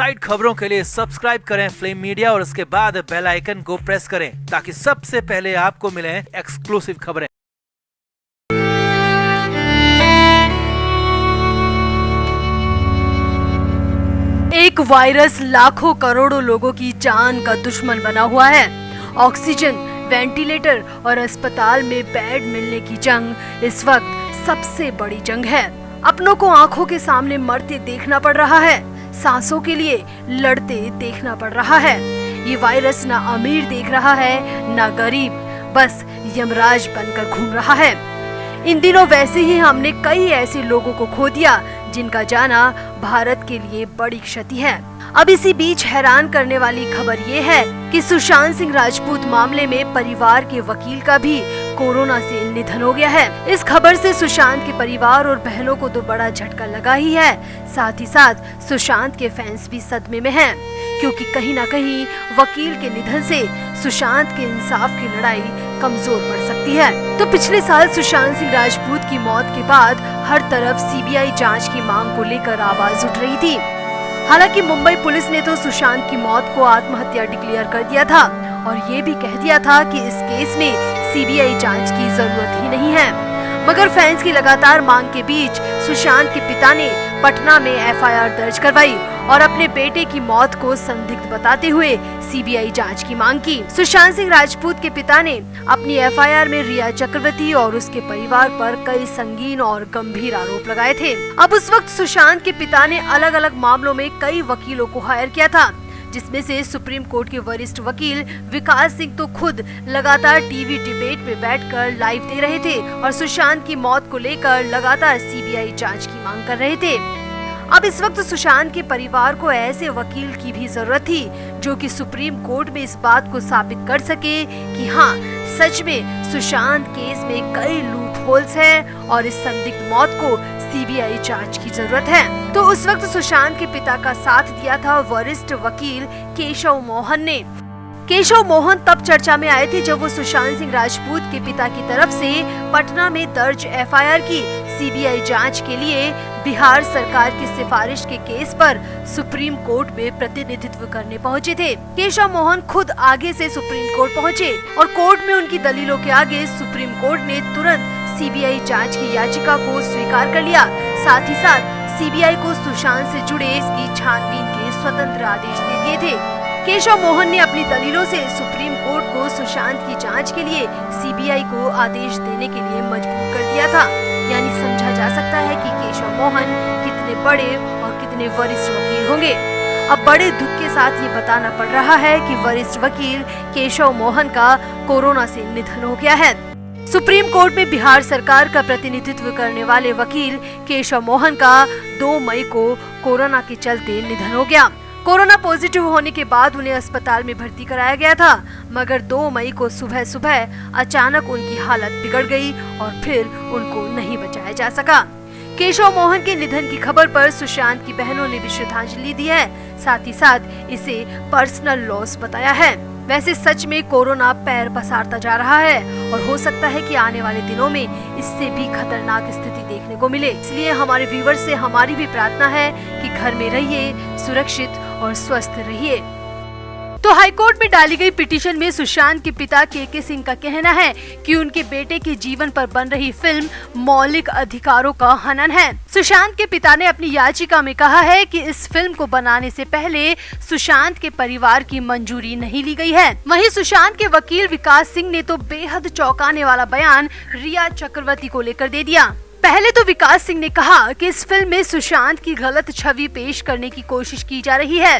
Inside खबरों के लिए सब्सक्राइब करें फ्लेम मीडिया और उसके बाद बेल आइकन को प्रेस करें ताकि सबसे पहले आपको मिले एक्सक्लूसिव खबरें। एक वायरस लाखों करोड़ों लोगों की जान का दुश्मन बना हुआ है। ऑक्सीजन, वेंटिलेटर और अस्पताल में बेड मिलने की जंग इस वक्त सबसे बड़ी जंग है। अपनों को आंखों के सामने मरते देखना पड़ रहा है, सांसों के लिए लड़ते देखना पड़ रहा है। ये वायरस ना अमीर देख रहा है ना गरीब, बस यमराज बनकर घूम रहा है। इन दिनों वैसे ही हमने कई ऐसे लोगों को खो दिया जिनका जाना भारत के लिए बड़ी क्षति है। अब इसी बीच हैरान करने वाली खबर ये है कि सुशांत सिंह राजपूत मामले में परिवार के वकील का भी कोरोना से निधन हो गया है। इस खबर से सुशांत के परिवार और बहनों को तो बड़ा झटका लगा ही है, साथ ही साथ सुशांत के फैंस भी सदमे में हैं, क्योंकि कहीं ना कहीं वकील के निधन से सुशांत के इंसाफ की लड़ाई कमजोर पड़ सकती है। तो पिछले साल सुशांत सिंह राजपूत की मौत के बाद हर तरफ सीबीआई जांच की मांग को लेकर आवाज उठ रही थी। हालांकि मुंबई पुलिस ने तो सुशांत की मौत को आत्महत्या डिक्लेयर कर दिया था और ये भी कह दिया था कि इस केस में सीबीआई जांच की जरूरत ही नहीं है। मगर फैंस की लगातार मांग के बीच सुशांत के पिता ने पटना में एफआईआर दर्ज करवाई और अपने बेटे की मौत को संदिग्ध बताते हुए सीबीआई जांच की मांग की। सुशांत सिंह राजपूत के पिता ने अपनी एफआईआर में रिया चक्रवर्ती और उसके परिवार पर कई संगीन और गंभीर आरोप लगाए थे। अब उस वक्त सुशांत के पिता ने अलग अलग मामलों में कई वकीलों को हायर किया था, जिसमें से सुप्रीम कोर्ट के वरिष्ठ वकील विकास सिंह तो खुद लगातार टीवी डिबेट में बैठकर लाइव दे रहे थे और सुशांत की मौत को लेकर लगातार सीबीआई जांच की मांग कर रहे थे। अब इस वक्त सुशांत के परिवार को ऐसे वकील की भी जरूरत थी जो कि सुप्रीम कोर्ट में इस बात को साबित कर सके कि हाँ, सच में सुशांत केस में कई लूप होल्स हैं और इस संदिग्ध मौत को सीबीआई जांच की जरूरत है। तो उस वक्त सुशांत के पिता का साथ दिया था वरिष्ठ वकील केशव मोहन ने। केशव मोहन तब चर्चा में आए थे जब वो सुशांत सिंह राजपूत के पिता की तरफ से पटना में दर्ज एफआईआर की सीबीआई जांच के लिए बिहार सरकार की सिफारिश के केस पर सुप्रीम कोर्ट में प्रतिनिधित्व करने पहुंचे थे। केशव मोहन खुद आगे से सुप्रीम कोर्ट पहुंचे और कोर्ट में उनकी दलीलों के आगे सुप्रीम कोर्ट ने तुरंत सीबीआई जांच की याचिका को स्वीकार कर लिया। साथ ही साथ सीबीआई को सुशांत से जुड़े इसकी छानबीन के स्वतंत्र आदेश दे दिए थे। केशव मोहन ने अपनी दलीलों से सुप्रीम कोर्ट को सुशांत की जांच के लिए सीबीआई को आदेश देने के लिए मजबूर कर दिया था। यानी समझा जा सकता है कि केशव मोहन कितने बड़े और कितने वरिष्ठ वकील होंगे। अब बड़े दुख के साथ ये बताना पड़ रहा है कि वरिष्ठ वकील केशव मोहन का कोरोना से निधन हो गया है। सुप्रीम कोर्ट में बिहार सरकार का प्रतिनिधित्व करने वाले वकील केशव मोहन का 2 मई को कोरोना के चलते निधन हो गया। कोरोना पॉजिटिव होने के बाद उन्हें अस्पताल में भर्ती कराया गया था, मगर 2 मई को सुबह सुबह अचानक उनकी हालत बिगड़ गई और फिर उनको नहीं बचाया जा सका। केशव मोहन के निधन की खबर पर सुशांत की बहनों ने भी श्रद्धांजलि दी है, साथ ही साथ इसे पर्सनल लॉस बताया है। वैसे सच में कोरोना पैर पसारता जा रहा है और हो सकता है कि आने वाले दिनों में इससे भी खतरनाक स्थिति देखने को मिले। इसलिए हमारे व्यूअर्स से हमारी भी प्रार्थना है कि घर में रहिए, सुरक्षित और स्वस्थ रहिए। तो हाईकोर्ट में डाली गई पिटीशन में सुशांत के पिता के सिंह का कहना है कि उनके बेटे के जीवन पर बन रही फिल्म मौलिक अधिकारों का हनन है। सुशांत के पिता ने अपनी याचिका में कहा है कि इस फिल्म को बनाने से पहले सुशांत के परिवार की मंजूरी नहीं ली गई है। वहीं सुशांत के वकील विकास सिंह ने तो बेहद चौंकाने वाला बयान रिया चक्रवर्ती को लेकर दे दिया। पहले तो विकास सिंह ने कहा कि इस फिल्म में सुशांत की गलत छवि पेश करने की कोशिश की जा रही है।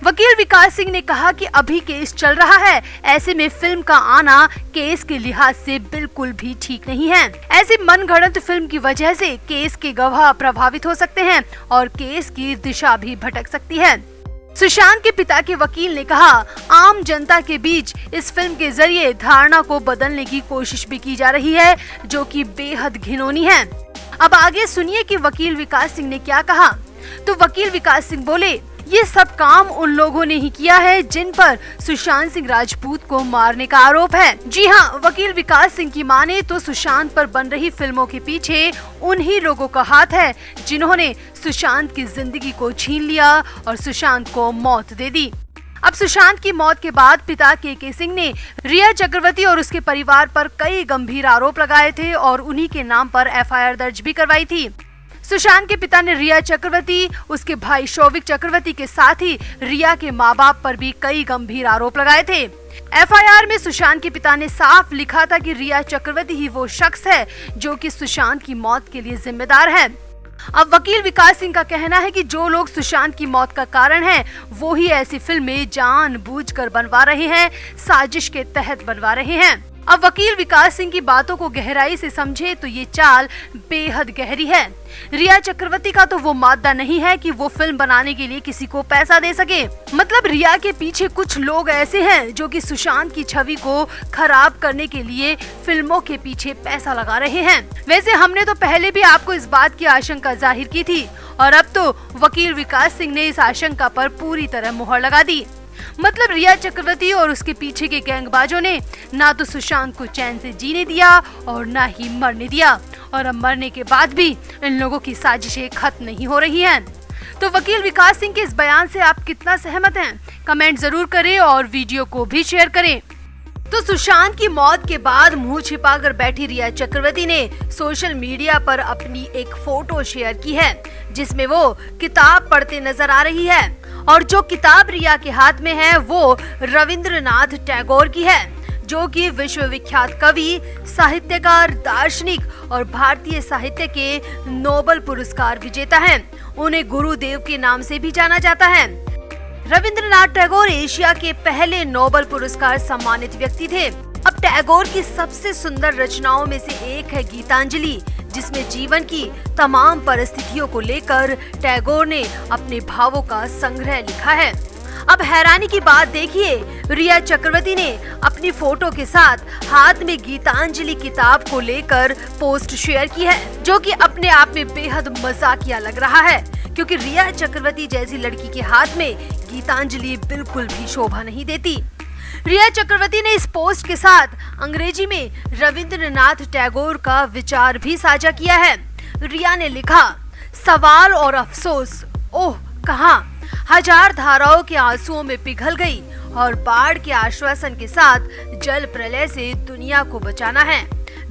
वकील विकास सिंह ने कहा कि अभी केस चल रहा है, ऐसे में फिल्म का आना केस के लिहाज से बिल्कुल भी ठीक नहीं है। ऐसी मनगढ़ंत फिल्म की वजह से केस के गवाह प्रभावित हो सकते हैं और केस की दिशा भी भटक सकती है। सुशांत के पिता के वकील ने कहा, आम जनता के बीच इस फिल्म के जरिए धारणा को बदलने की कोशिश भी की जा रही है, जो कि बेहद घिनौनी है। अब आगे सुनिए कि वकील विकास सिंह ने क्या कहा। तो वकील विकास सिंह बोले, ये सब काम उन लोगों ने ही किया है जिन पर सुशांत सिंह राजपूत को मारने का आरोप है। जी हाँ, वकील विकास सिंह की माने तो सुशांत पर बन रही फिल्मों के पीछे उन्हीं लोगों का हाथ है जिन्होंने सुशांत की जिंदगी को छीन लिया और सुशांत को मौत दे दी। अब सुशांत की मौत के बाद पिता के सिंह ने रिया चक्रवर्ती और उसके परिवार पर कई गंभीर आरोप लगाए थे और उन्हीं के नाम पर एफआईआर दर्ज भी करवाई थी। सुशांत के पिता ने रिया चक्रवर्ती, उसके भाई शौविक चक्रवर्ती के साथ ही रिया के माँ बाप पर भी कई गंभीर आरोप लगाए थे। एफआईआर में सुशांत के पिता ने साफ लिखा था कि रिया चक्रवर्ती ही वो शख्स है जो कि सुशांत की मौत के लिए जिम्मेदार है। अब वकील विकास सिंह का कहना है कि जो लोग सुशांत की मौत का कारण हैं, वो ही ऐसी फिल्में जानबूझकर बनवा रहे हैं, साजिश के तहत बनवा रहे हैं। अब वकील विकास सिंह की बातों को गहराई से समझे तो ये चाल बेहद गहरी है। रिया चक्रवर्ती का तो वो मादा नहीं है कि वो फिल्म बनाने के लिए किसी को पैसा दे सके। मतलब रिया के पीछे कुछ लोग ऐसे हैं जो कि सुशांत की छवि को खराब करने के लिए फिल्मों के पीछे पैसा लगा रहे हैं। वैसे हमने तो पहले भी आपको इस बात की आशंका जाहिर की थी और अब तो वकील विकास सिंह ने इस आशंका पर पूरी तरह मुहर लगा दी। मतलब रिया चक्रवर्ती और उसके पीछे के गैंगबाजों ने ना तो सुशांत को चैन से जीने दिया और ना ही मरने दिया, और अब मरने के बाद भी इन लोगों की साजिशें खत्म नहीं हो रही हैं। तो वकील विकास सिंह के इस बयान से आप कितना सहमत हैं? कमेंट जरूर करें और वीडियो को भी शेयर करें। तो सुशांत की मौत के बाद मुंह छिपाकर बैठी रिया चक्रवर्ती ने सोशल मीडिया पर अपनी एक फोटो शेयर की है जिसमें वो किताब पढ़ते नजर आ रही है, और जो किताब रिया के हाथ में है वो रविंद्रनाथ टैगोर की है, जो कि विश्वविख्यात कवि, साहित्यकार, दार्शनिक और भारतीय साहित्य के नोबेल पुरस्कार विजेता हैं। उन्हें गुरुदेव के नाम से भी जाना जाता है। रविंद्रनाथ टैगोर एशिया के पहले नोबेल पुरस्कार सम्मानित व्यक्ति थे। अब टैगोर की सबसे सुंदर रचनाओं में से एक है गीतांजलि, जिसमें जीवन की तमाम परिस्थितियों को लेकर टैगोर ने अपने भावों का संग्रह लिखा है। अब हैरानी की बात देखिए, रिया चक्रवर्ती ने अपनी फोटो के साथ हाथ में गीतांजलि किताब को लेकर पोस्ट शेयर की है, जो कि अपने आप में बेहद मजाकिया लग रहा है, क्योंकि रिया चक्रवर्ती जैसी लड़की के हाथ में गीतांजलि बिल्कुल भी शोभा नहीं देती। रिया चक्रवर्ती ने इस पोस्ट के साथ अंग्रेजी में रविंद्रनाथ टैगोर का विचार भी साझा किया है। रिया ने लिखा, सवाल और अफसोस, ओह कहाँ, हजार धाराओं के आंसुओं में पिघल गई और बाढ़ के आश्वासन के साथ जल प्रलय से दुनिया को बचाना है।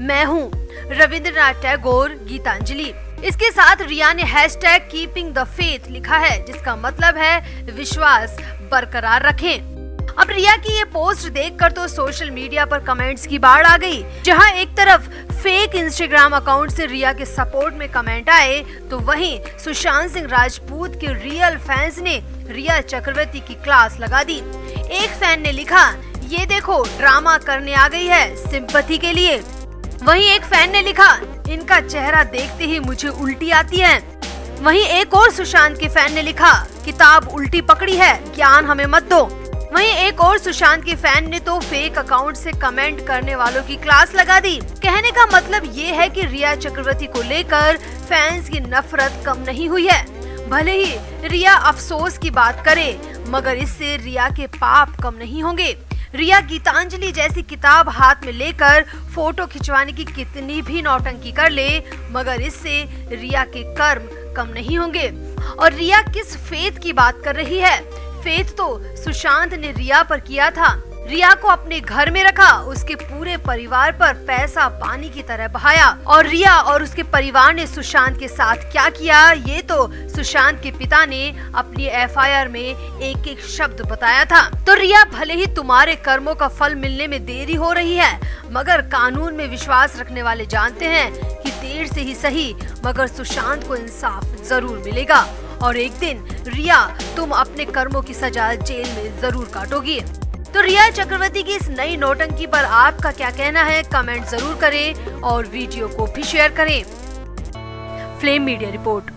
मैं हूँ रविंद्रनाथ टैगोर, गीतांजलि। इसके साथ रिया ने #कीपिंग द फेथ लिखा है, जिसका मतलब है विश्वास बरकरार रखें। अब रिया की ये पोस्ट देखकर तो सोशल मीडिया पर कमेंट्स की बाढ़ आ गई। जहां एक तरफ फेक इंस्टाग्राम अकाउंट से रिया के सपोर्ट में कमेंट आए, तो वहीं सुशांत सिंह राजपूत के रियल फैंस ने रिया चक्रवर्ती की क्लास लगा दी। एक फैन ने लिखा, ये देखो ड्रामा करने आ गई है सिंपैथी के लिए। वहीं एक फैन ने लिखा, इनका चेहरा देखते ही मुझे उल्टी आती है। वहीं एक और सुशांत के फैन ने लिखा, किताब उल्टी पकड़ी है, ज्ञान हमें मत दो। वहीं एक और सुशांत के फैन ने तो फेक अकाउंट से कमेंट करने वालों की क्लास लगा दी। कहने का मतलब ये है कि रिया चक्रवर्ती को लेकर फैंस की नफरत कम नहीं हुई है। भले ही रिया अफसोस की बात करे, मगर इससे रिया के पाप कम नहीं होंगे। रिया गीतांजलि जैसी किताब हाथ में लेकर फोटो खिंचवाने की कितनी भी नौटंकी कर ले, मगर इससे रिया के कर्म कम नहीं होंगे। और रिया किस फेथ की बात कर रही है? फेथ तो सुशांत ने रिया पर किया था। रिया को अपने घर में रखा, उसके पूरे परिवार पर पैसा पानी की तरह बहाया, और रिया और उसके परिवार ने सुशांत के साथ क्या किया, ये तो सुशांत के पिता ने अपनी एफआईआर में एक एक शब्द बताया था। तो रिया, भले ही तुम्हारे कर्मों का फल मिलने में देरी हो रही है, मगर कानून में विश्वास रखने वाले जानते हैं कि देर से ही सही, मगर सुशांत को इंसाफ जरूर मिलेगा और एक दिन रिया, तुम अपने कर्मों की सजा जेल में जरूर काटोगी। तो रिया चक्रवर्ती की इस नई नौटंकी पर आपका क्या कहना है? कमेंट जरूर करें और वीडियो को भी शेयर करें। Flame media report.